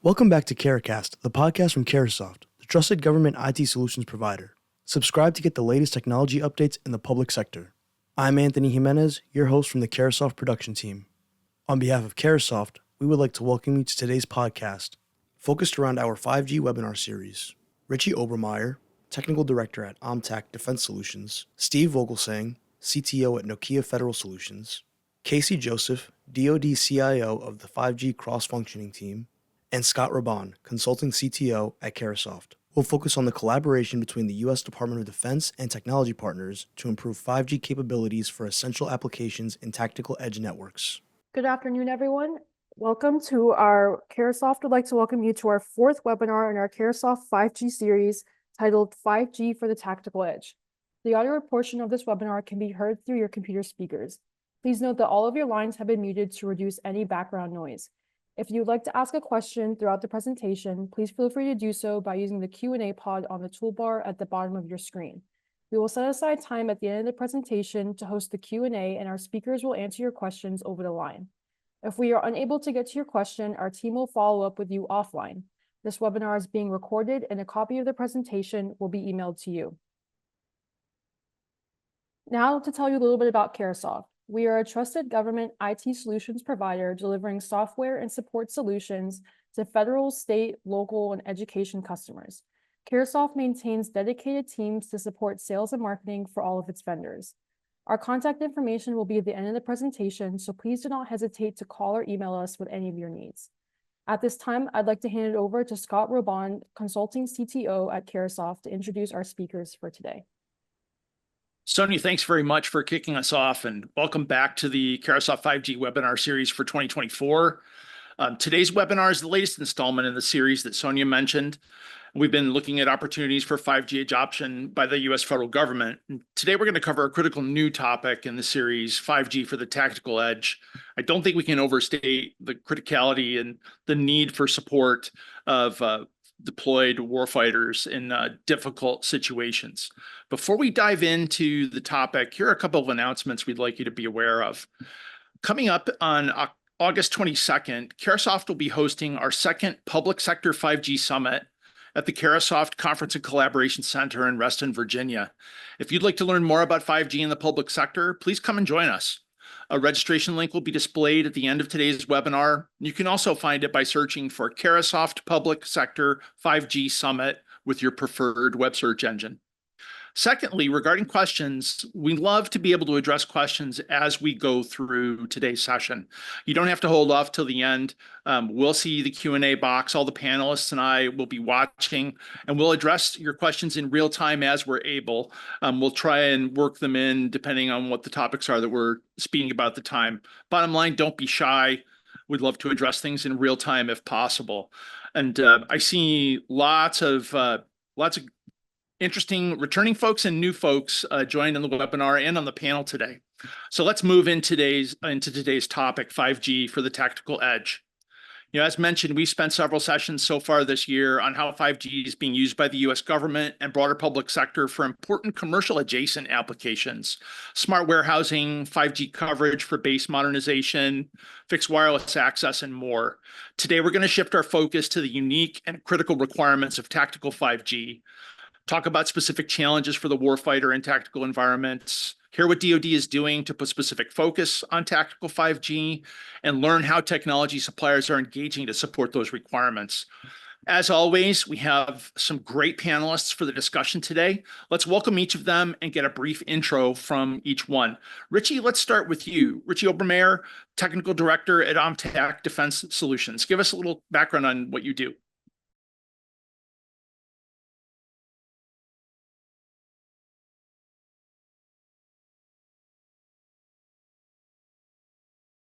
Welcome back to CARAHCAST, the podcast from CARASOFT, the trusted government IT solutions provider. Subscribe to get the latest technology updates in the public sector. I'm Anthony Jimenez, your host from the CARASOFT production team. On behalf of CARASOFT, we would like to welcome you to today's podcast, focused around our 5G webinar series. Richie Obermeyer, Technical Director at Omtac Defense Solutions, Steve Vogelsang, CTO at Nokia Federal Solutions, Casey Joseph, DoD CIO of the 5G cross-functioning team, and Scott Raban, Consulting CTO at CARASOFT, will focus on the collaboration between the U.S. Department of Defense and technology partners to improve 5G capabilities for essential applications in tactical edge networks. Good afternoon, everyone. Welcome to our CARASOFT. Would like to welcome you to our fourth webinar in our CARASOFT 5G series titled 5G for the Tactical Edge. The audio portion of this webinar can be heard through your computer speakers. Please note that all of your lines have been muted to reduce any background noise. If you'd like to ask a question throughout the presentation, please feel free to do so by using the Q&A pod on the toolbar at the bottom of your screen. We will set aside time at the end of the presentation to host the Q&A, and our speakers will answer your questions over the line. If we are unable to get to your question, our team will follow up with you offline. This webinar is being recorded, and a copy of the presentation will be emailed to you. Now to tell you a little bit about CARASOFT. We are a trusted government IT solutions provider delivering software and support solutions to federal, state, local, and education customers. CARASOFT maintains dedicated teams to support sales and marketing for all of its vendors. Our contact information will be at the end of the presentation, so please do not hesitate to call or email us with any of your needs. At this time, I'd like to hand it over to Scott Raban, Consulting CTO at CARASOFT, to introduce our speakers for today. Sonia, thanks very much for kicking us off, and welcome back to the CARASOFT 5G webinar series for 2024. Today's webinar is the latest installment in the series that Sonia mentioned. We've been looking at opportunities for 5G adoption by the U.S. federal government. And today, we're going to cover a critical new topic in the series, 5G for the tactical edge. I don't think we can overstate the criticality and the need for support of deployed warfighters in difficult situations. Before we dive into the topic, here are a couple of announcements we'd like you to be aware of. Coming up on August 22nd, CARASOFT will be hosting our second Public Sector 5G Summit at the CARASOFT Conference and Collaboration Center in Reston, Virginia. If you'd like to learn more about 5G in the public sector, please come and join us. A registration link will be displayed at the end of today's webinar. You can also find it by searching for CARASOFT Public Sector 5G Summit with your preferred web search engine. Secondly, regarding questions, we love to be able to address questions as we go through today's session. You don't have to hold off till the end. We'll see the Q&A box. All the panelists and I will be watching, and we'll address your questions in real time as we're able. We'll try and work them in depending on what the topics are that we're speaking about at the time. Bottom line, don't be shy. We'd love to address things in real time if possible. And I see lots of interesting returning folks and new folks joined on the webinar and on the panel today. So let's move into today's topic, 5G for the tactical edge. As mentioned, we've spent several sessions so far this year on how 5G is being used by the U.S. government and broader public sector for important commercial adjacent applications, smart warehousing, 5G coverage for base modernization, fixed wireless access, and more. Today, we're going to shift our focus to the unique and critical requirements of tactical 5G, talk about specific challenges for the warfighter in tactical environments, hear what DoD is doing to put specific focus on tactical 5G, and learn how technology suppliers are engaging to support those requirements. As always, we have some great panelists for the discussion today. Let's welcome each of them and get a brief intro from each one. Richie, let's start with you. Richie Obermeyer, Technical Director at Omtac Defense Solutions. Give us a little background on what you do.